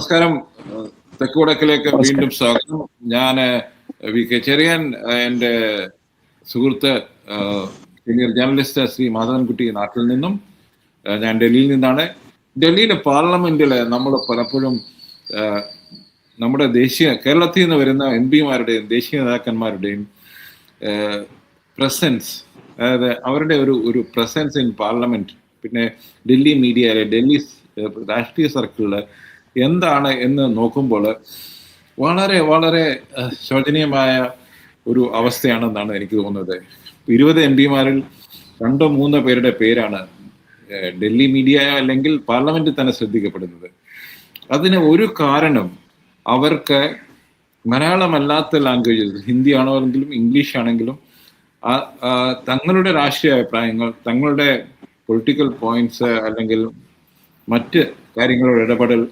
നമസ്കാരം. തെക്കുവടക്കിലേക്ക് വീണ്ടും സ്വാഗതം. ഞാൻ വി കെ ചെറിയാൻ, എൻ്റെ സുഹൃത്ത് സീനിയർ ജേർണലിസ്റ്റ് ശ്രീ മാധവൻകുട്ടി നാട്ടിൽ നിന്നും. ഞാൻ ഡൽഹിയിൽ നിന്നാണ്. ഡൽഹിയിലെ പാർലമെന്റിൽ നമ്മൾ പലപ്പോഴും നമ്മുടെ കേരളത്തിൽ നിന്ന് വരുന്ന എം പിമാരുടെയും ദേശീയ നേതാക്കന്മാരുടെയും പ്രസൻസ്, അതായത് അവരുടെ ഒരു പ്രസൻസ് ഇൻ പാർലമെന്റ്, പിന്നെ ഡൽഹി മീഡിയയിലെ ഡൽഹി രാഷ്ട്രീയ സർക്കിളിൽ എന്താണ് എന്ന് നോക്കുമ്പോൾ വളരെ വളരെ ശോചനീയമായ ഒരു അവസ്ഥയാണെന്നാണ് എനിക്ക് തോന്നുന്നത്. 20 എം പിമാരിൽ 2-3 പേരുടെ പേരാണ് ഡൽഹി മീഡിയ അല്ലെങ്കിൽ പാർലമെന്റിൽ തന്നെ ശ്രദ്ധിക്കപ്പെടുന്നത്. അതിന് ഒരു കാരണം അവർക്ക് മലയാളമല്ലാത്ത ലാംഗ്വേജസ്, ഹിന്ദി ആണെങ്കിലും ഇംഗ്ലീഷ് ആണെങ്കിലും, തങ്ങളുടെ രാഷ്ട്രീയ അഭിപ്രായങ്ങൾ, തങ്ങളുടെ പൊളിറ്റിക്കൽ പോയിന്റ്സ് അല്ലെങ്കിൽ മറ്റ് കാര്യങ്ങളോട് ഇടപെടൽ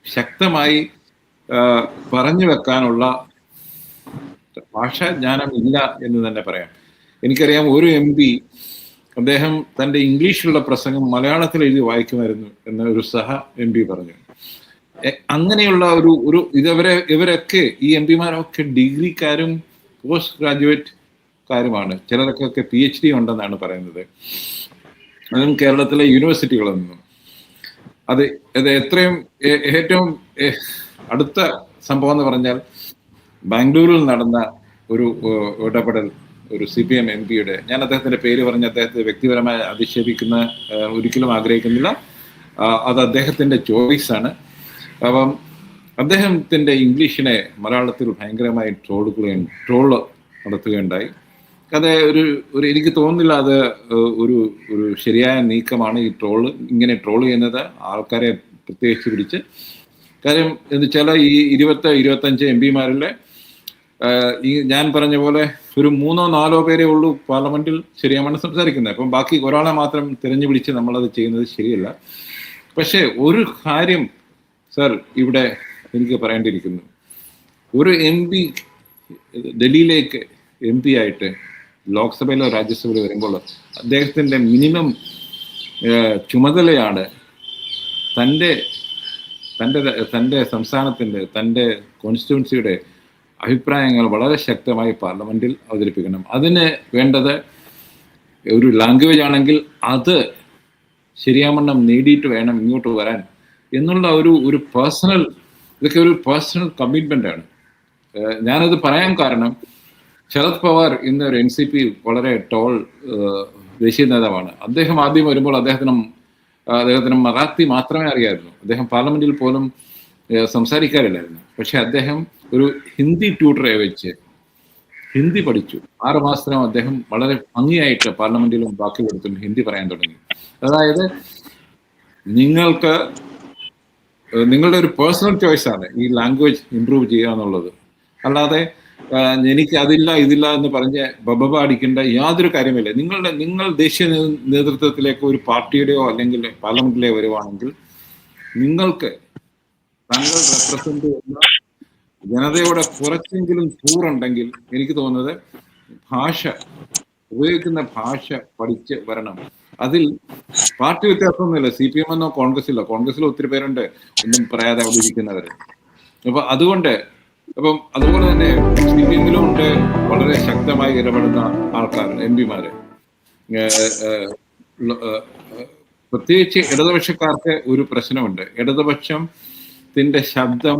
ശക്തമായി പറഞ്ഞു വെക്കാനുള്ള ഭാഷാജ്ഞാനം ഇല്ല എന്ന് തന്നെ പറയാം. എനിക്കറിയാം, ഒരു എം പി അദ്ദേഹം തൻ്റെ ഇംഗ്ലീഷിലുള്ള പ്രസംഗം മലയാളത്തിൽ എഴുതി വായിക്കുമായിരുന്നു എന്ന് ഒരു സഹ എം പി പറഞ്ഞു. അങ്ങനെയുള്ള ഒരു ഇവരൊക്കെ ഈ എം പിമാരൊക്കെ ഡിഗ്രിക്കാരും പോസ്റ്റ് ഗ്രാജുവേറ്റ്കാരുമാണ്. ചിലരൊക്കെ PhD ഉണ്ടെന്നാണ് പറയുന്നത്, അതും കേരളത്തിലെ യൂണിവേഴ്സിറ്റികളിൽ നിന്നും. അത് ഏറ്റവും അടുത്ത സംഭവം എന്ന് പറഞ്ഞാൽ ബാംഗ്ലൂരിൽ നടന്ന ഒരു ഇടപെടൽ, ഒരു CPM എം പിയുടെ, ഞാൻ അദ്ദേഹത്തിന്റെ പേര് പറഞ്ഞ് അദ്ദേഹത്തെ വ്യക്തിപരമായി അധിക്ഷേപിക്കുന്ന ഒരിക്കലും ആഗ്രഹിക്കുന്നില്ല. അത് അദ്ദേഹത്തിന്റെ ചോയ്സാണ്. അപ്പം അദ്ദേഹത്തിന്റെ ഇംഗ്ലീഷിനെ മലയാളത്തിൽ ഭയങ്കരമായി ട്രോള് നടത്തുകയുണ്ടായി. അത് എനിക്ക് തോന്നുന്നില്ല അത് ഒരു ശരിയായ നീക്കമാണ്. ഈ ഇങ്ങനെ ട്രോൾ ചെയ്യുന്നത് ആൾക്കാരെ പ്രത്യേകിച്ച് പിടിച്ച്. കാര്യം എന്ന് വെച്ചാൽ ഈ 25 എം പിമാരിലെ ഈ ഞാൻ പറഞ്ഞ പോലെ ഒരു 3-4 പേരേ ഉള്ളൂ പാർലമെന്റിൽ ശരിയാമാണ് സംസാരിക്കുന്നത്. അപ്പം ബാക്കി ഒരാളെ മാത്രം തിരഞ്ഞു പിടിച്ച് നമ്മളത് ചെയ്യുന്നത് ശരിയല്ല. പക്ഷെ ഒരു കാര്യം സർ ഇവിടെ എനിക്ക് പറയേണ്ടിയിരിക്കുന്നു. ഒരു എം പി ഡൽഹിയിലേക്ക് എം പി ആയിട്ട് ലോക്സഭയിലോ രാജ്യസഭയിലോ വരുമ്പോൾ അദ്ദേഹത്തിൻ്റെ മിനിമം ചുമതലയാണ് തൻ്റെ സംസ്ഥാനത്തിൻ്റെ, തൻ്റെ കോൺസ്റ്റിറ്റ്യുവൻസിയുടെ അഭിപ്രായങ്ങൾ വളരെ ശക്തമായി പാർലമെന്റിൽ അവതരിപ്പിക്കണം. അതിന് വേണ്ടത് ഒരു ലാംഗ്വേജ് ആണെങ്കിൽ അത് ശരിയാവണ്ണം നേടിയിട്ട് വേണം ഇങ്ങോട്ട് വരാൻ എന്നുള്ള ഒരു പേഴ്സണൽ, ഇതൊക്കെ ഒരു പേഴ്സണൽ കമ്മിറ്റ്മെൻ്റ് ആണ്. ഞാനത് പറയാൻ കാരണം, ശരത് പവാർ ഇന്ന് ഒരു NCP വളരെ ടോൾ ദേശീയ നേതാവാണ്. അദ്ദേഹം ആദ്യം വരുമ്പോൾ അദ്ദേഹത്തിന് മറാത്തി മാത്രമേ അറിയാമായിരുന്നു. അദ്ദേഹം പാർലമെന്റിൽ പോലും സംസാരിക്കാറില്ലായിരുന്നു. പക്ഷെ അദ്ദേഹം ഒരു ഹിന്ദി ട്യൂട്ടറെ വെച്ച് ഹിന്ദി പഠിച്ചു. 6 മാസത്തിനും അദ്ദേഹം വളരെ ഭംഗിയായിട്ട് പാർലമെന്റിലും ബാക്കിയെടുത്തും ഹിന്ദി പറയാൻ തുടങ്ങി. അതായത് നിങ്ങളുടെ ഒരു പേഴ്സണൽ ചോയ്സാണ് ഈ ലാംഗ്വേജ് ഇംപ്രൂവ് ചെയ്യുക എന്നുള്ളത്. അല്ലാതെ എനിക്ക് ഇതില്ല എന്ന് പറഞ്ഞ് ബബബ അടിക്കേണ്ട യാതൊരു കാര്യമില്ല. നിങ്ങൾ ദേശീയ നേതൃത്വത്തിലേക്ക് ഒരു പാർട്ടിയുടെയോ അല്ലെങ്കിൽ പാർലമെന്റിലെ വരുവാണെങ്കിൽ നിങ്ങൾക്ക് താങ്കൾ റെപ്രസെന്റ് ചെയ്യുന്ന ജനതയോടെ കുറച്ചെങ്കിലും കൂറുണ്ടെങ്കിൽ എനിക്ക് തോന്നുന്നത് ഉപയോഗിക്കുന്ന ഭാഷ പഠിച്ച് വരണം. അതിൽ പാർട്ടി വ്യത്യാസമൊന്നുമില്ല. CPM എന്നോ കോൺഗ്രസിൽ ഒത്തിരി പേരുണ്ട് ഒന്നും പറയാതെ അവിടെ ഇരിക്കുന്നവര്. അതുപോലെ തന്നെ CPM-ലും ഉണ്ട് വളരെ ശക്തമായി ഇടപെടുന്ന ആൾക്കാർ, എം പിമാര്. പ്രത്യേകിച്ച് ഇടതുപക്ഷക്കാർക്ക് ഒരു പ്രശ്നമുണ്ട്. ഇടതുപക്ഷത്തിന്റെ ശബ്ദം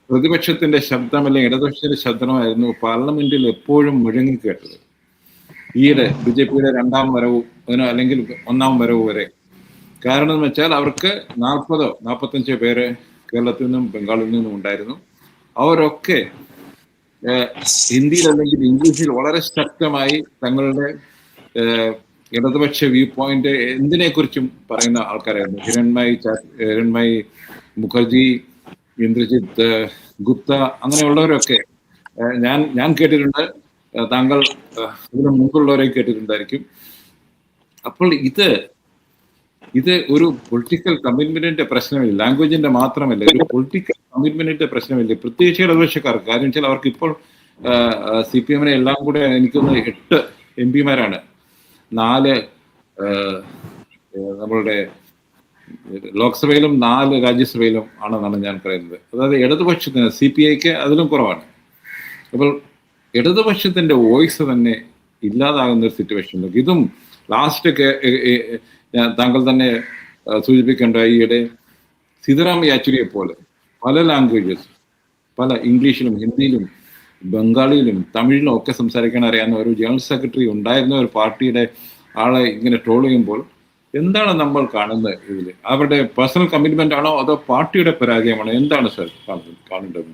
പ്രതിപക്ഷത്തിന്റെ ശബ്ദം അല്ലെങ്കിൽ ഇടതുപക്ഷത്തിന്റെ ശബ്ദമായിരുന്നു പാർലമെന്റിൽ എപ്പോഴും മുഴങ്ങിക്കേട്ടത്. ഈയിടെ BJP-യുടെ 2ാം വരവ് അല്ലെങ്കിൽ 1ാം വരവ് വരെ. കാരണം എന്ന് വെച്ചാൽ അവർക്ക് 40-45 പേര് കേരളത്തിൽ നിന്നും ബംഗാളിൽ നിന്നും ഉണ്ടായിരുന്നു. അവരൊക്കെ ഹിന്ദിയിൽ അല്ലെങ്കിൽ ഇംഗ്ലീഷിൽ വളരെ ശക്തമായി തങ്ങളുടെ ഇടതുപക്ഷ വ്യൂ പോയിന്റ് എന്തിനെക്കുറിച്ചും പറയുന്ന ആൾക്കാരായിരുന്നു. ഹിരൺമയി മുഖർജി, ഇന്ദ്രജിത്ത് ഗുപ്ത, അങ്ങനെയുള്ളവരൊക്കെ ഞാൻ കേട്ടിട്ടുണ്ട്. താങ്കൾ ഇതിന് മുമ്പുള്ളവരെ കേട്ടിട്ടുണ്ടായിരിക്കും. അപ്പോൾ ഇത് ഒരു പൊളിറ്റിക്കൽ കമ്മിറ്റ്മെന്റിന്റെ പ്രശ്നമില്ല, ലാംഗ്വേജിന്റെ മാത്രമല്ല, ഒരു പൊളിറ്റിക്കൽ കമ്മിറ്റ്മെന്റിന്റെ പ്രശ്നമില്ല. പ്രത്യേകിച്ച് ഇടതുപക്ഷക്കാർക്ക്. കാര്യം വെച്ചാൽ അവർക്ക് ഇപ്പോൾ CPM-നെ എല്ലാം കൂടെ എനിക്കൊന്ന് 8 MP-മാരാണ്. 4 നമ്മളുടെ ലോക്സഭയിലും 4 രാജ്യസഭയിലും ആണെന്നാണ് ഞാൻ പറയുന്നത്. അതായത് ഇടതുപക്ഷത്തിന് CPIക്ക് അതിലും കുറവാണ്. അപ്പോൾ ഇടതുപക്ഷത്തിന്റെ വോയിസ് തന്നെ ഇല്ലാതാകുന്ന ഒരു സിറ്റുവേഷനിലേക്ക് ഇതും ലാസ്റ്റ് താങ്കൾ തന്നെ സൂചിപ്പിക്കേണ്ട ഈയിടെ സീതാറാം യെച്ചൂരിയെ പോലെ പല ലാംഗ്വേജസ്, പല ഇംഗ്ലീഷിലും ഹിന്ദിയിലും ബംഗാളിയിലും തമിഴിലും ഒക്കെ സംസാരിക്കാൻ അറിയാവുന്ന ഒരു ജനറൽ സെക്രട്ടറി ഉണ്ടായിരുന്ന ഒരു പാർട്ടിയുടെ ആളെ ഇങ്ങനെ ട്രോൾ ചെയ്യുമ്പോൾ എന്താണ് നമ്മൾ കാണുന്നത്? ഇതിൽ അവരുടെ പേഴ്സണൽ കമ്മിറ്റ്മെന്റ് ആണോ അതോ പാർട്ടിയുടെ പരാജയമാണോ? എന്താണ് സർ കാണേണ്ടത്?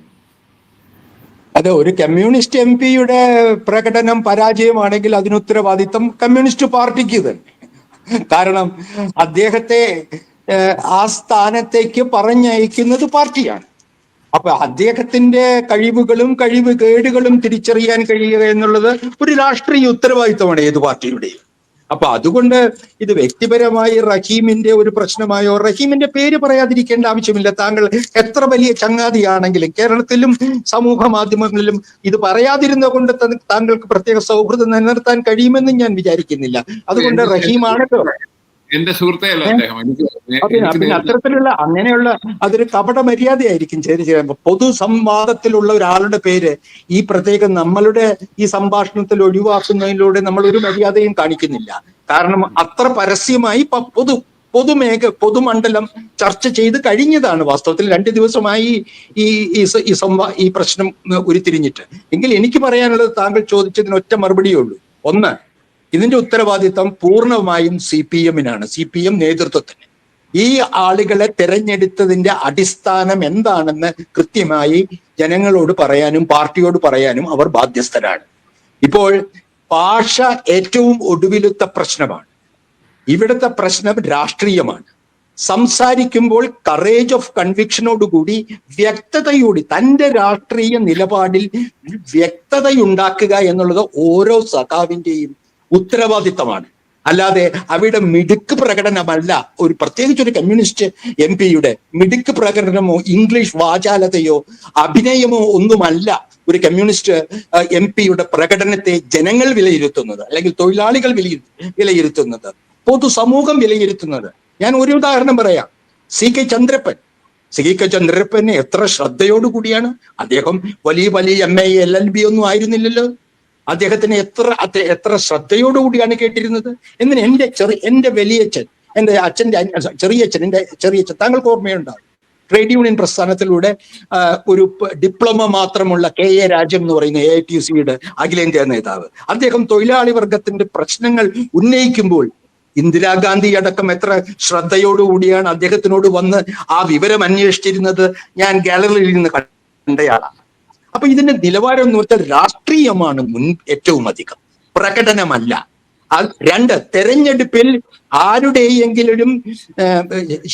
അത് ഒരു കമ്മ്യൂണിസ്റ്റ് MP-യുടെ പ്രകടനം പരാജയമാണെങ്കിൽ അതിന് ഉത്തരവാദിത്തം കമ്മ്യൂണിസ്റ്റ് പാർട്ടിക്ക് തന്നെ. കാരണം അദ്ദേഹത്തെ ആ സ്ഥാനത്തേക്ക് പറഞ്ഞയക്കുന്നത് പാർട്ടിയാണ്. അപ്പൊ അദ്ദേഹത്തിന്റെ കഴിവുകളും കഴിവുകേടുകളും തിരിച്ചറിയാൻ കഴിയുക എന്നുള്ളത് ഒരു രാഷ്ട്രീയ ഉത്തരവാദിത്തമാണ് ഏത് പാർട്ടിയുടെയും. അപ്പൊ അതുകൊണ്ട് ഇത് വ്യക്തിപരമായി റഹീമിന്റെ ഒരു പ്രശ്നമായോ, റഹീമിന്റെ പേര് പറയാതിരിക്കേണ്ട ആവശ്യമില്ല. താങ്കൾ എത്ര വലിയ ചങ്ങാതിയാണെങ്കിലും കേരളത്തിലും സമൂഹ മാധ്യമങ്ങളിലും ഇത് പറയാതിരുന്ന കൊണ്ട് താങ്കൾക്ക് പ്രത്യേക സൗഹൃദം നിലനിർത്താൻ കഴിയുമെന്ന് ഞാൻ വിചാരിക്കുന്നില്ല. അതുകൊണ്ട് റഹീമാണല്ലോ എന്റെ സുഹൃത്തെയല്ല അദ്ദേഹം. പിന്നെ അത്തരത്തിലുള്ള അങ്ങനെയുള്ള അതൊരു കപട മര്യാദയായിരിക്കും. പൊതു സംവാദത്തിലുള്ള ഒരാളുടെ പേര് ഈ പ്രത്യേകം നമ്മളുടെ ഈ സംഭാഷണത്തിൽ ഒഴിവാക്കുന്നതിലൂടെ നമ്മൾ ഒരു മര്യാദയും കാണിക്കുന്നില്ല. കാരണം അത്ര പരസ്യമായി പൊതുമണ്ഡലം ചർച്ച ചെയ്ത് കഴിഞ്ഞതാണ്. വാസ്തവത്തിൽ 2 ദിവസമായി ഈ പ്രശ്നം ഉരുത്തിരിഞ്ഞിട്ട്. എങ്കിൽ എനിക്ക് പറയാനുള്ളത് താങ്കൾ ചോദിച്ചതിന് ഒറ്റ മറുപടിയേ ഉള്ളൂ. ഒന്ന്, ഇതിന്റെ ഉത്തരവാദിത്തം പൂർണ്ണമായും CPM-നാണ്, CPM നേതൃത്വത്തിന്. ഈ ആളുകളെ തെരഞ്ഞെടുത്തതിന്റെ അടിസ്ഥാനം എന്താണെന്ന് കൃത്യമായി ജനങ്ങളോട് പറയാനും പാർട്ടിയോട് പറയാനും അവർ ബാധ്യസ്ഥരാണ്. ഇപ്പോൾ ഭാഷ ഏറ്റവും ഒടുവിലത്തെ പ്രശ്നമാണ്. ഇവിടുത്തെ പ്രശ്നം രാഷ്ട്രീയമാണ്. സംസാരിക്കുമ്പോൾ കറേജ് ഓഫ് കൺവിക്ഷനോടുകൂടി വ്യക്തതയോടെ തൻ്റെ രാഷ്ട്രീയ നിലപാടിൽ വ്യക്തതയുണ്ടാക്കുക എന്നുള്ളത് ഓരോ സഖാവിന്റെയും ഉത്തരവാദിത്തമാണ്. അല്ലാതെ അവിടെ മിടുക്ക് പ്രകടനമല്ല. പ്രത്യേകിച്ച് ഒരു കമ്മ്യൂണിസ്റ്റ് MP-യുടെ മിടുക്ക് പ്രകടനമോ ഇംഗ്ലീഷ് വാചാലതയോ അഭിനയമോ ഒന്നുമല്ല ഒരു കമ്മ്യൂണിസ്റ്റ് MP-യുടെ പ്രകടനത്തെ ജനങ്ങൾ വിലയിരുത്തുന്നത്, അല്ലെങ്കിൽ തൊഴിലാളികൾ വിലയിരുത്തുന്നത്, പൊതുസമൂഹം വിലയിരുത്തുന്നത്. ഞാൻ ഒരു ഉദാഹരണം പറയാം. CK ചന്ദ്രപ്പനെ എത്ര ശ്രദ്ധയോടുകൂടിയാണ് അദ്ദേഹം വലിയ MA LLB ഒന്നും ആയിരുന്നില്ലല്ലോ. അദ്ദേഹത്തിന് എത്ര ശ്രദ്ധയോടുകൂടിയാണ് കേട്ടിരുന്നത് എന്ന് എന്റെ വലിയച്ഛൻ, എന്റെ അച്ഛൻ്റെ ചെറിയച്ഛൻ താങ്കൾക്ക് ഓർമ്മയുണ്ടാവും. ട്രേഡ് യൂണിയൻ പ്രസ്ഥാനത്തിലൂടെ ഒരു ഡിപ്ലോമ മാത്രമുള്ള KA രാജം എന്ന് പറയുന്ന AITUC-യുടെ അഖിലേന്ത്യാ നേതാവ്. അദ്ദേഹം തൊഴിലാളി വർഗത്തിന്റെ പ്രശ്നങ്ങൾ ഉന്നയിക്കുമ്പോൾ ഇന്ദിരാഗാന്ധി അടക്കം എത്ര ശ്രദ്ധയോടുകൂടിയാണ് അദ്ദേഹത്തിനോട് വന്ന് ആ വിവരം അന്വേഷിച്ചിരുന്നത് ഞാൻ ഗാലറിയിൽ നിന്ന് കണ്ടയാളാണ്. അപ്പൊ ഇതിന്റെ നിലവാരം എന്ന് വെച്ചാൽ രാഷ്ട്രീയമാണ് ഏറ്റവും അധികം, പ്രകടനമല്ല. 2, തെരഞ്ഞെടുപ്പിൽ ആരുടെയെങ്കിലും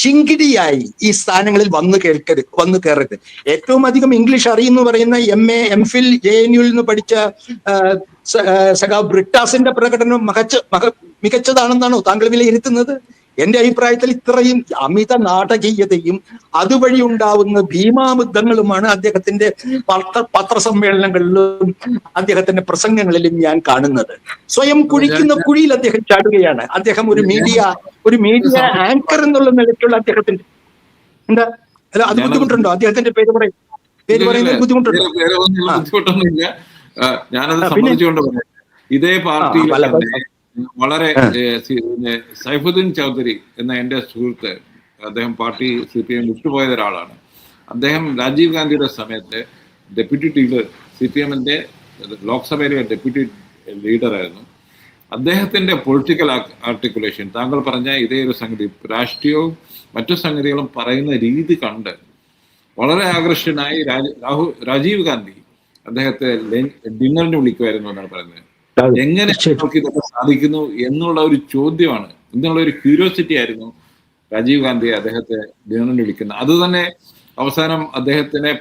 ശിങ്കിടിയായി ഈ സ്ഥാനങ്ങളിൽ വന്നു കയറരുത്. ഏറ്റവും അധികം ഇംഗ്ലീഷ് അറിയുന്നു പറയുന്ന MA MPhil JNU-ൽ നിന്ന് പഠിച്ച സഖാവ് ബ്രിട്ടാസിന്റെ പ്രകടനം മികച്ചതാണെന്നാണോ താങ്കൾ വിലയിരുത്തുന്നത്? എന്റെ അഭിപ്രായത്തിൽ ഇത്രയും അമിത നാടകീയതയും അതുവഴി ഉണ്ടാവുന്ന ഭീമാബുദ്ധങ്ങളുമാണ് അദ്ദേഹത്തിന്റെ പത്രസമ്മേളനങ്ങളിലും അദ്ദേഹത്തിന്റെ പ്രസംഗങ്ങളിലും ഞാൻ കാണുന്നത്. സ്വയം കുഴിക്കുന്ന കുഴിയിൽ അദ്ദേഹം ചാടുകയാണ്. അദ്ദേഹം ഒരു മീഡിയ ആങ്കർ എന്നുള്ള നിലയ്ക്കുള്ള അദ്ദേഹത്തിന്റെ എന്താ അല്ല, അത് ബുദ്ധിമുട്ടുണ്ടോ? അദ്ദേഹത്തിന്റെ പേര് പറയുന്നത് ബുദ്ധിമുട്ടുണ്ടോ? ഞാനത് സംബന്ധിച്ചുകൊണ്ട് പറയാം. ഇതേ പാർട്ടിയിൽ വളരെ സൈഫുദ്ദീൻ ചൗധരി എന്ന എൻ്റെ സുഹൃത്ത്, അദ്ദേഹം പാർട്ടി CPM വിട്ടുപോയ ഒരാളാണ്. അദ്ദേഹം രാജീവ് ഗാന്ധിയുടെ സമയത്ത് ഡെപ്യൂട്ടി ലീഡർ, CPM-ന്റെ ലോക്സഭയിലെ ഡെപ്യൂട്ടി ലീഡറായിരുന്നു. അദ്ദേഹത്തിന്റെ പൊളിറ്റിക്കൽ ആർട്ടിക്കുലേഷൻ, താങ്കൾ പറഞ്ഞ ഇതേ ഒരു സംഗതി, രാഷ്ട്രീയവും മറ്റു സംഗതികളും പറയുന്ന രീതി കണ്ട് വളരെ ആകർഷകനായി രാജീവ് ഗാന്ധി അദ്ദേഹത്തെ ഡിന്നറിന് വിളിക്കുമായിരുന്നു എന്നാണ് പറയുന്നത്. എങ്ങനെ നമുക്ക് ഇതൊക്കെ സാധിക്കുന്നു എന്നുള്ള ഒരു ചോദ്യമാണ്, എന്നുള്ള ഒരു ക്യൂരിയോസിറ്റി ആയിരുന്നു രാജീവ് ഗാന്ധി അദ്ദേഹത്തെ ഡിന്നറിന് വിളിക്കുന്നത്. അത് തന്നെ അവസാനം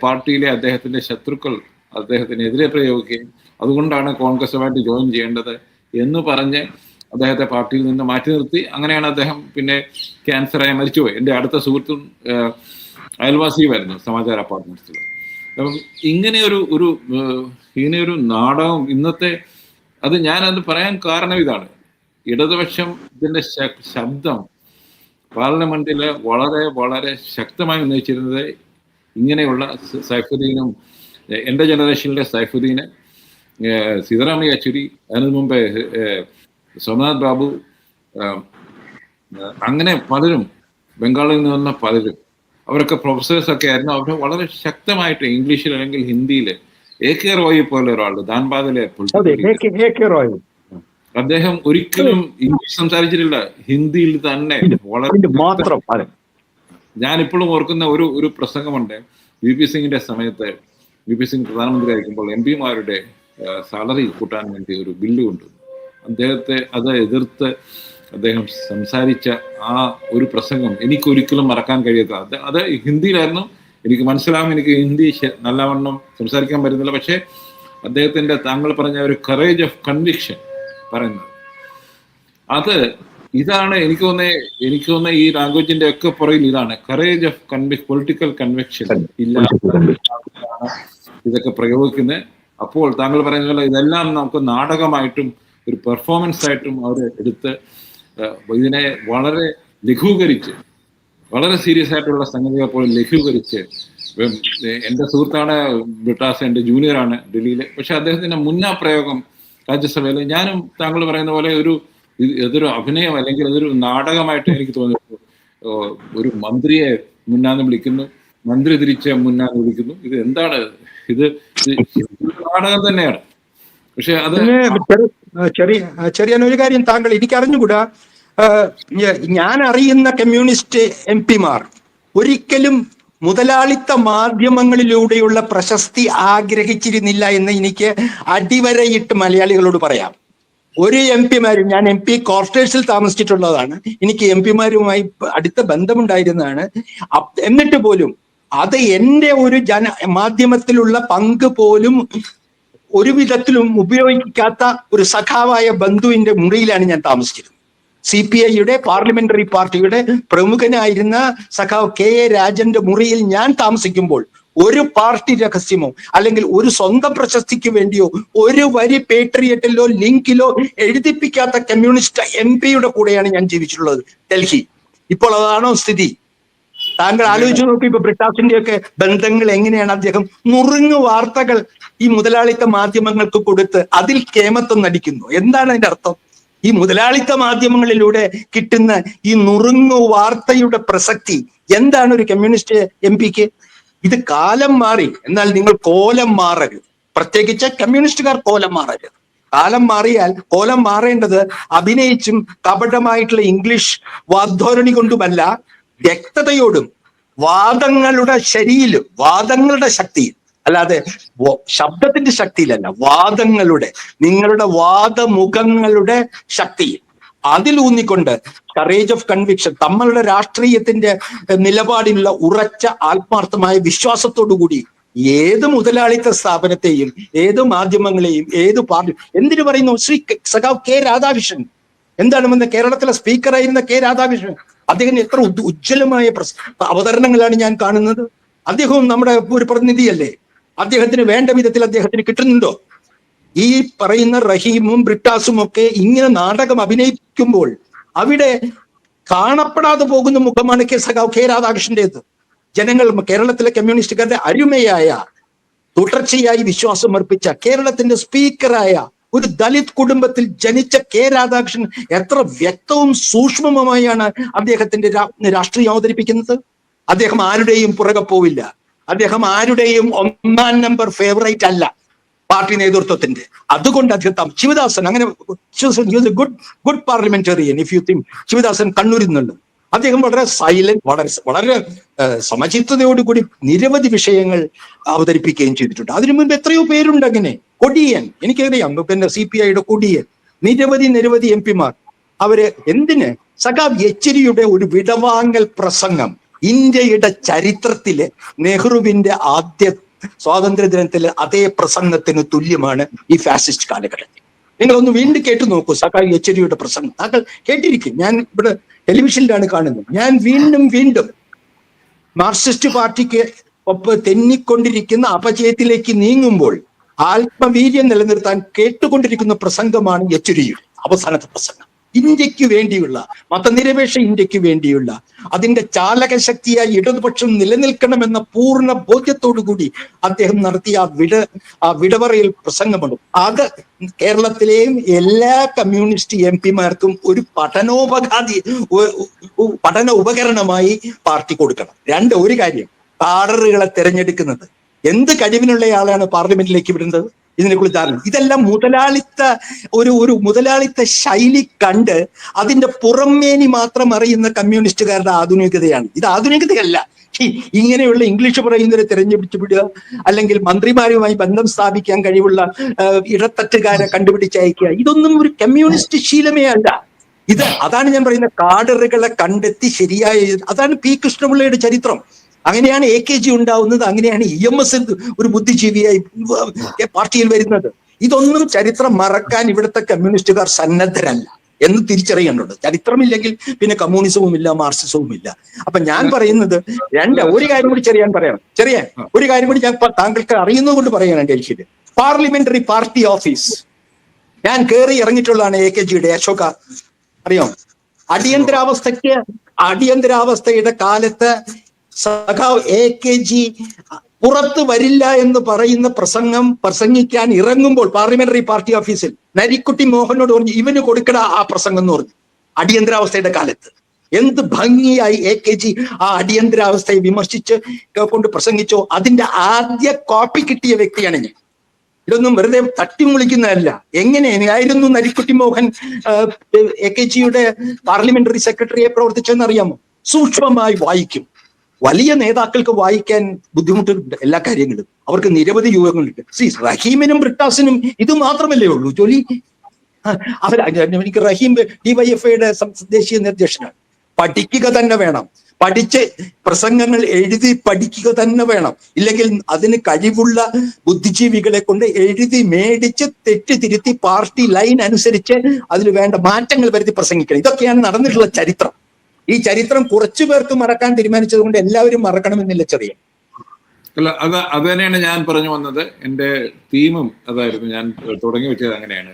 പാർട്ടിയിലെ അദ്ദേഹത്തിന്റെ ശത്രുക്കൾ അദ്ദേഹത്തിനെതിരെ പ്രയോഗിക്കുകയും അതുകൊണ്ടാണ് കോൺഗ്രസുമായിട്ട് ജോയിൻ ചെയ്യേണ്ടത് എന്ന് പറഞ്ഞ് അദ്ദേഹത്തെ പാർട്ടിയിൽ നിന്ന് മാറ്റി നിർത്തി. അങ്ങനെയാണ് അദ്ദേഹം പിന്നെ ക്യാൻസറായി മരിച്ചുപോയി. എൻ്റെ അടുത്ത സുഹൃത്തും അയൽവാസിയുമായിരുന്നു സമാചാര അപ്പാർട്ട്മെന്റ്സിൽ. അപ്പം ഇങ്ങനെയൊരു നാടകം ഇന്നത്തെ ഞാനത് പറയാൻ കാരണം ഇതാണ്. ഇടതുപക്ഷത്തിന്റെ ശബ്ദം പാർലമെന്റില് വളരെ വളരെ ശക്തമായി ഉന്നയിച്ചിരുന്നത് ഇങ്ങനെയുള്ള സൈഫുദ്ദീനും, എൻ്റെ ജനറേഷനിലെ സൈഫുദ്ദീന്, സീതാറാം യെച്ചൂരി, അതിനു മുമ്പേ സോമനാഥ് ബാബു, അങ്ങനെ പലരും, ബംഗാളിൽ നിന്ന് വന്ന പലരും, അവരൊക്കെ പ്രൊഫസേഴ്സൊക്കെ ആയിരുന്നു. അവർ വളരെ ശക്തമായിട്ട് ഇംഗ്ലീഷിൽ അല്ലെങ്കിൽ ഹിന്ദിയിൽ AK റോയി പോലെ ഒരാൾ, ധാൻബാദിലെ അദ്ദേഹം ഒരിക്കലും ഇംഗ്ലീഷ് സംസാരിച്ചിട്ടില്ല, ഹിന്ദിയിൽ തന്നെ വളരെ. ഞാനിപ്പോഴും ഓർക്കുന്ന ഒരു പ്രസംഗമുണ്ട്. VP സിംഗിന്റെ സമയത്ത്, VP സിംഗ് പ്രധാനമന്ത്രി ആയിരിക്കുമ്പോൾ MP മാരുടെ സാലറി കൂട്ടാൻ വേണ്ടി ഒരു ബില്ല് കൊണ്ടുവന്നു. അത് എതിർത്ത് അദ്ദേഹം സംസാരിച്ച ആ ഒരു പ്രസംഗം എനിക്കൊരിക്കലും മറക്കാൻ കഴിയാത്ത, അത് ഹിന്ദിയിലായിരുന്നു. എനിക്ക് മനസ്സിലാവും, എനിക്ക് ഹിന്ദി നല്ലവണ്ണം സംസാരിക്കാൻ പറ്റുന്നില്ല. പക്ഷേ അദ്ദേഹത്തിന്റെ, താങ്കൾ പറഞ്ഞ ഒരു കറേജ് ഓഫ് കൺവിക്ഷൻ പറയുന്നത്, ഇതാണ് എനിക്ക് തോന്നുന്നത് ഈ ലാംഗ്വേജിന്റെ ഒക്കെ പുറകിൽ ഇതാണ് കറേജ് ഓഫ് പൊളിറ്റിക്കൽ കൺവിക്ഷൻ ഇല്ലാതെ ഇതൊക്കെ പ്രയോഗിക്കുന്നത്. അപ്പോൾ താങ്കൾ പറയുന്ന പോലെ ഇതെല്ലാം നമുക്ക് നാടകമായിട്ടും ഒരു പെർഫോമൻസ് ആയിട്ടും അവർ എടുത്ത് ഇതിനെ വളരെ ലഘൂകരിച്ച്, വളരെ സീരിയസ് ആയിട്ടുള്ള സംഗതികൾ പോലും ലഘൂകരിച്ച്. എൻ്റെ സുഹൃത്താണ് ബ്രിട്ടാസ്, എൻ്റെ ജൂനിയറാണ് ഡൽഹിയിൽ. പക്ഷെ അദ്ദേഹത്തിന്റെ മുന്നാ പ്രയോഗം രാജ്യസഭയിൽ, ഞാനും താങ്കൾ പറയുന്ന പോലെ ഇതൊരു അഭിനയം അല്ലെങ്കിൽ അതൊരു നാടകമായിട്ട് എനിക്ക് തോന്നിയിട്ടു. ഒരു മന്ത്രിയെ മുന്നാന്ന് വിളിക്കുന്നു, മന്ത്രി തിരിച്ച് മുന്നാന്ന് വിളിക്കുന്നു. ഇത് എന്താണ്? ഇത് നാടകം തന്നെയാണ്. പക്ഷെ അത് ചെറിയ ഒരു കാര്യം താങ്കൾ, എനിക്ക് അറിഞ്ഞുകൂടാ, ഞാൻ അറിയുന്ന കമ്മ്യൂണിസ്റ്റ് MP-മാർ ഒരിക്കലും മുതലാളിത്ത മാധ്യമങ്ങളിലൂടെയുള്ള പ്രശസ്തി ആഗ്രഹിച്ചിരുന്നില്ല എന്ന് എനിക്ക് അടിവരയിട്ട് മലയാളികളോട് പറയാം. ഒരു MP-മാരും, ഞാൻ MP ക്വാർട്ടേഴ്സിൽ താമസിച്ചിട്ടുള്ളതാണ്, എനിക്ക് MP-മാരുമായി അടുത്ത ബന്ധമുണ്ടായിരുന്നതാണ്. എന്നിട്ട് പോലും അത് എൻ്റെ ഒരു മാധ്യമത്തിലുള്ള പങ്ക് പോലും ഒരു വിധത്തിലും ഉപയോഗിക്കാത്ത ഒരു സഖാവായ ബന്ധുവിന്റെ മുറിയിലാണ് ഞാൻ താമസിച്ചിരുന്നത്. CPI-യുടെ പാർലമെന്ററി പാർട്ടിയുടെ പ്രമുഖനായിരുന്ന സഖാവ് KA രാജന്റെ മുറിയിൽ ഞാൻ താമസിക്കുമ്പോൾ ഒരു പാർട്ടി രഹസ്യമോ അല്ലെങ്കിൽ ഒരു സ്വന്തം പ്രശസ്തിക്ക് വേണ്ടിയോ ഒരു വരി പേട്രിയറ്റിലോ ലിങ്കിലോ എഴുതിപ്പിക്കാത്ത കമ്മ്യൂണിസ്റ്റ് MP-യുടെ കൂടെയാണ് ഞാൻ ജീവിച്ചിട്ടുള്ളത് ഡൽഹി. ഇപ്പോൾ അതാണോ സ്ഥിതി? താങ്കൾ ആലോചിച്ചു നോക്കൂ, ഇപ്പൊ ബ്രിട്ടാസിന്റെ ഒക്കെ ബന്ധങ്ങൾ എങ്ങനെയാണ് അദ്ദേഹം നുറുങ്ങു വാർത്തകൾ ഈ മുതലാളിത്ത മാധ്യമങ്ങൾക്ക് കൊടുത്ത് അതിൽ കേമത്വം നടിക്കുന്നു. എന്താണ് അതിന്റെ അർത്ഥം? ഈ മുതലാളിത്ത മാധ്യമങ്ങളിലൂടെ കിട്ടുന്ന ഈ നുറുങ്ങു വാർത്തയുടെ പ്രസക്തി എന്താണ് ഒരു കമ്മ്യൂണിസ്റ്റ് MP-ക്ക്? ഇത് കാലം മാറി, എന്നാൽ നിങ്ങൾ കോലം മാറരുത്. പ്രത്യേകിച്ച് കമ്മ്യൂണിസ്റ്റുകാർ കോലം മാറരുത്. കാലം മാറിയാൽ കോലം മാറേണ്ടത് അഭിനയിച്ചും കപടമായിട്ടുള്ള ഇംഗ്ലീഷ് വാഗ്ധോരണി കൊണ്ടുമല്ല, വ്യക്തതയോടും വാദങ്ങളുടെ ശരിയിലും വാദങ്ങളുടെ ശക്തിയിൽ, അല്ലാതെ ശബ്ദത്തിന്റെ ശക്തിയിലല്ല, നിങ്ങളുടെ വാദമുഖങ്ങളുടെ ശക്തിയിൽ അതിലൂന്നിക്കൊണ്ട് കറേജ് ഓഫ് കൺവിക്ഷൻ, നമ്മളുടെ രാഷ്ട്രീയത്തിന്റെ നിലപാടിലുള്ള ഉറച്ച ആത്മാർത്ഥമായ വിശ്വാസത്തോടു കൂടി ഏത് മുതലാളിത്ത സ്ഥാപനത്തെയും ഏത് മാധ്യമങ്ങളെയും ഏത് പാർട്ടി, എന്തിനു പറയുന്നു സഖാവ് K രാധാകൃഷ്ണൻ, എന്താണ് കേരളത്തിലെ സ്പീക്കറായിരുന്ന K രാധാകൃഷ്ണൻ, അദ്ദേഹം എത്ര ഉജ്ജ്വലമായ അവതരണങ്ങളാണ് ഞാൻ കാണുന്നത്. അദ്ദേഹവും നമ്മുടെ ഒരു പ്രതിനിധിയല്ലേ? അദ്ദേഹത്തിന് വേണ്ട വിധത്തിൽ അദ്ദേഹത്തിന് കിട്ടുന്നുണ്ടോ? ഈ പറയുന്ന റഹീമും ബ്രിട്ടാസും ഒക്കെ ഇങ്ങനെ നാടകം അഭിനയിക്കുമ്പോൾ അവിടെ കാണപ്പെടാതെ പോകുന്ന മുഖമാണ് സഖാവ് K രാധാകൃഷ്ണന്റേത്. ജനങ്ങൾ, കേരളത്തിലെ കമ്മ്യൂണിസ്റ്റുകാരുടെ അരുമയായ, തുടർച്ചയായി വിശ്വാസം അർപ്പിച്ച, കേരളത്തിന്റെ സ്പീക്കറായ ഒരു ദലിത് കുടുംബത്തിൽ ജനിച്ച K രാധാകൃഷ്ണൻ എത്ര വ്യക്തവും സൂക്ഷ്മമായാണ് അദ്ദേഹത്തിന്റെ രാഷ്ട്രീയം അവതരിപ്പിക്കുന്നത്. അദ്ദേഹം ആരുടെയും പുറകെ പോവില്ല. അദ്ദേഹം ആരുടെയും ഒന്നാം നമ്പർ ഫേവറേറ്റ് അല്ല പാർട്ടി നേതൃത്വത്തിന്റെ. അതുകൊണ്ട് അദ്ദേഹം ശിവദാസൻ, അങ്ങനെ good parliamentarian if you think. Sivadasan കണ്ണൂരിൽ നിന്നുണ്ട്. അദ്ദേഹം വളരെ സൈലന്റ്, വളരെ സമചിത്തതയോടുകൂടി നിരവധി വിഷയങ്ങൾ അവതരിപ്പിക്കുകയും ചെയ്തിട്ടുണ്ട്. അതിനു മുൻപ് എത്രയോ പേരുണ്ട് അങ്ങനെ. കൊടിയൻ, എനിക്കറിയാം, പിന്നെ CPI-യുടെ കൊടിയൻ, നിരവധി MP-മാർ. അവര് എന്തിന്? സഖാവ് യെച്ചൂരിയുടെ ഒരു വിടവാങ്ങൽ പ്രസംഗം ഇന്ത്യയുടെ ചരിത്രത്തിലെ നെഹ്റുവിന്റെ ആദ്യ സ്വാതന്ത്ര്യ ദിനത്തിലെ അതേ പ്രസംഗത്തിന് തുല്യമാണ് ഈ ഫാസിസ്റ്റ് കാലഘട്ടത്തിൽ. നിങ്ങളൊന്ന് വീണ്ടും കേട്ടു നോക്കൂ സഖാവ് യെച്ചൂരിയുടെ പ്രസംഗം. താങ്കൾ കേട്ടിരിക്കും. ഞാൻ ഇവിടെ ടെലിവിഷനിലാണ് കാണുന്നത്. ഞാൻ വീണ്ടും മാർക്സിസ്റ്റ് പാർട്ടിക്ക് തെന്നിക്കൊണ്ടിരിക്കുന്ന അപജയത്തിലേക്ക് നീങ്ങുമ്പോൾ ആത്മവീര്യം നിലനിർത്താൻ കേട്ടുകൊണ്ടിരിക്കുന്ന പ്രസംഗമാണ് യെച്ചൂരിയുടെ അവസാനത്തെ പ്രസംഗം. ഇന്ത്യക്ക് വേണ്ടിയുള്ള, മതനിരപേക്ഷ ഇന്ത്യക്ക് വേണ്ടിയുള്ള അതിന്റെ ചാലക ശക്തിയായി ഇടതുപക്ഷം നിലനിൽക്കണമെന്ന പൂർണ്ണ ബോധ്യത്തോടുകൂടി അദ്ദേഹം നടത്തിയ ആ വിടവറയിൽ പ്രസംഗമുണ്ട്. അത് കേരളത്തിലെയും എല്ലാ കമ്മ്യൂണിസ്റ്റ് MP-മാർക്കും ഒരു പഠന ഉപകരണമായി പാർട്ടി കൊടുക്കണം. ഒരു കാര്യം, കാഡറുകളെ തെരഞ്ഞെടുക്കുന്നത് എന്ത് കഴിവിനുള്ള ആളാണ് പാർലമെന്റിലേക്ക് വിടുന്നത്, ഇതിനെക്കുറിച്ച് ധാരണ. ഇതെല്ലാം ഒരു മുതലാളിത്ത ശൈലി കണ്ട് അതിന്റെ പുറമേനി മാത്രം അറിയുന്ന കമ്മ്യൂണിസ്റ്റുകാരുടെ ആധുനികതയാണ്. ഇത് ആധുനികതയല്ല. ഇങ്ങനെയുള്ള ഇംഗ്ലീഷ് പറയുന്നവരെ തെരഞ്ഞെടുത്ത് വിടുക, അല്ലെങ്കിൽ മന്ത്രിമാരുമായി ബന്ധം സ്ഥാപിക്കാൻ കഴിവുള്ള ഇടത്തട്ടുകാരെ കണ്ടുപിടിച്ചയക്കുക, ഇതൊന്നും ഒരു കമ്മ്യൂണിസ്റ്റ് ശീലമേ അല്ല. അതാണ് ഞാൻ പറയുന്നത്, കാഡറുകളെ കണ്ടെത്തി ശരിയായ, അതാണ് പി കൃഷ്ണപിള്ളയുടെ ചരിത്രം. അങ്ങനെയാണ് AKG ഉണ്ടാവുന്നത്, അങ്ങനെയാണ് EMS ഒരു ബുദ്ധിജീവിയായി പാർട്ടിയിൽ വരുന്നത്. ഇതൊന്നും ചരിത്രം മറക്കാൻ ഇവിടുത്തെ കമ്മ്യൂണിസ്റ്റുകാർ സന്നദ്ധരല്ല എന്ന് തിരിച്ചറിയേണ്ടതുണ്ട്. ചരിത്രമില്ലെങ്കിൽ പിന്നെ കമ്മ്യൂണിസവും ഇല്ല, മാർക്സിസവും ഇല്ല. അപ്പൊ ഞാൻ പറയുന്നത് ഒരു കാര്യം കൂടി ഒരു കാര്യം കൂടി ഞാൻ താങ്കൾക്ക് അറിയുന്നത് കൊണ്ട് പറയാണ്. ഡൽഹിയിൽ പാർലമെന്ററി പാർട്ടി ഓഫീസ് ഞാൻ കയറി ഇറങ്ങിയിട്ടുള്ളതാണ്. AKGയുടെ അശോക അറിയാം. അടിയന്തരാവസ്ഥയുടെ കാലത്ത് സഖാവ് AKG പുറത്തു വരില്ല എന്ന് പറയുന്ന പ്രസംഗിക്കാൻ ഇറങ്ങുമ്പോൾ പാർലമെന്ററി പാർട്ടി ഓഫീസിൽ നരിക്കുട്ടി മോഹനോട് പറഞ്ഞു, ഇവന് കൊടുക്കട ആ പ്രസംഗം എന്ന് പറഞ്ഞു. അടിയന്തരാവസ്ഥയുടെ കാലത്ത് എന്ത് ഭംഗിയായി AKG ആ അടിയന്തരാവസ്ഥയെ വിമർശിച്ച് കൊണ്ട് പ്രസംഗിച്ചോ, അതിന്റെ ആദ്യ കോപ്പി കിട്ടിയ വ്യക്തിയാണ് ഞാൻ. ഇതൊന്നും വെറുതെ തട്ടി വിളിക്കുന്നതല്ല. എങ്ങനെയായിരുന്നു നരിക്കുട്ടി മോഹൻ AKGയുടെ പാർലമെന്ററി സെക്രട്ടറിയെ പ്രവർത്തിച്ചെന്ന് അറിയാമോ? സൂക്ഷ്മമായി വായിക്കും. വലിയ നേതാക്കൾക്ക് വായിക്കാൻ ബുദ്ധിമുട്ടുണ്ട് എല്ലാ കാര്യങ്ങളും. അവർക്ക് നിരവധി യുഗങ്ങളുണ്ട്. റഹീമിനും ബ്രിട്ടാസിനും ഇത് മാത്രമല്ലേ ഉള്ളൂ ജോലി. എനിക്ക് റഹീം DYFIയുടെ ദേശീയ നിർദ്ദേശനാണ്. പഠിക്കുക തന്നെ വേണം. പഠിച്ച് പ്രസംഗങ്ങൾ എഴുതി പഠിക്കുക തന്നെ വേണം. ഇല്ലെങ്കിൽ അതിന് കഴിവുള്ള ബുദ്ധിജീവികളെ കൊണ്ട് എഴുതി മേടിച്ച് തെറ്റ് തിരുത്തി പാർട്ടി ലൈൻ അനുസരിച്ച് അതിൽ വേണ്ട മാറ്റങ്ങൾ വരുത്തി പ്രസംഗിക്കണം. ഇതൊക്കെയാണ് നടന്നിട്ടുള്ള ചരിത്രം. ഈ ചരിത്രം കുറച്ചു പേർക്ക് മറക്കാൻ തീരുമാനിച്ചത് കൊണ്ട് എല്ലാവരും മറക്കണമെന്നില്ല. ചെറിയ അല്ല, അത് തന്നെയാണ് ഞാൻ പറഞ്ഞു വന്നത്. എൻ്റെ തീമും അതായിരുന്നു. ഞാൻ തുടങ്ങി വെച്ചത് അങ്ങനെയാണ്.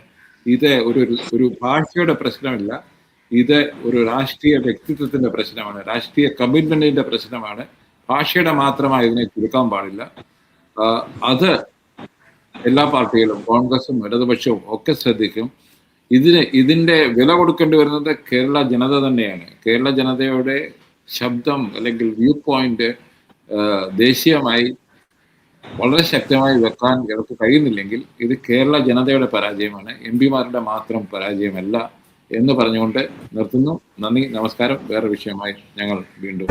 ഇത് ഒരു ഭാഷയുടെ പ്രശ്നമല്ല, ഇത് ഒരു രാഷ്ട്രീയ വ്യക്തിത്വത്തിന്റെ പ്രശ്നമാണ്, രാഷ്ട്രീയ കമ്മിറ്റ്മെന്റിന്റെ പ്രശ്നമാണ്. ഭാഷയുടെ മാത്രമായി ഇതിനെ ചുരുക്കാൻ പാടില്ല. അത് എല്ലാ പാർട്ടികളും, കോൺഗ്രസും ഇടതുപക്ഷവും ഒക്കെ ശ്രദ്ധിക്കും. ഇതിന്റെ വില കൊടുക്കേണ്ടി വരുന്നത് കേരള ജനത തന്നെയാണ്. കേരള ജനതയുടെ ശബ്ദം അല്ലെങ്കിൽ വ്യൂ പോയിന്റ് ദേശീയമായി വളരെ ശക്തമായി വെക്കാൻ ഇവർക്ക് കഴിയുന്നില്ലെങ്കിൽ ഇത് കേരള ജനതയുടെ പരാജയമാണ്, MP-മാരുടെ മാത്രം പരാജയമല്ല എന്ന് പറഞ്ഞുകൊണ്ട് നിർത്തുന്നു. നന്ദി, നമസ്കാരം. വേറെ വിഷയമായി ഞങ്ങൾ വീണ്ടും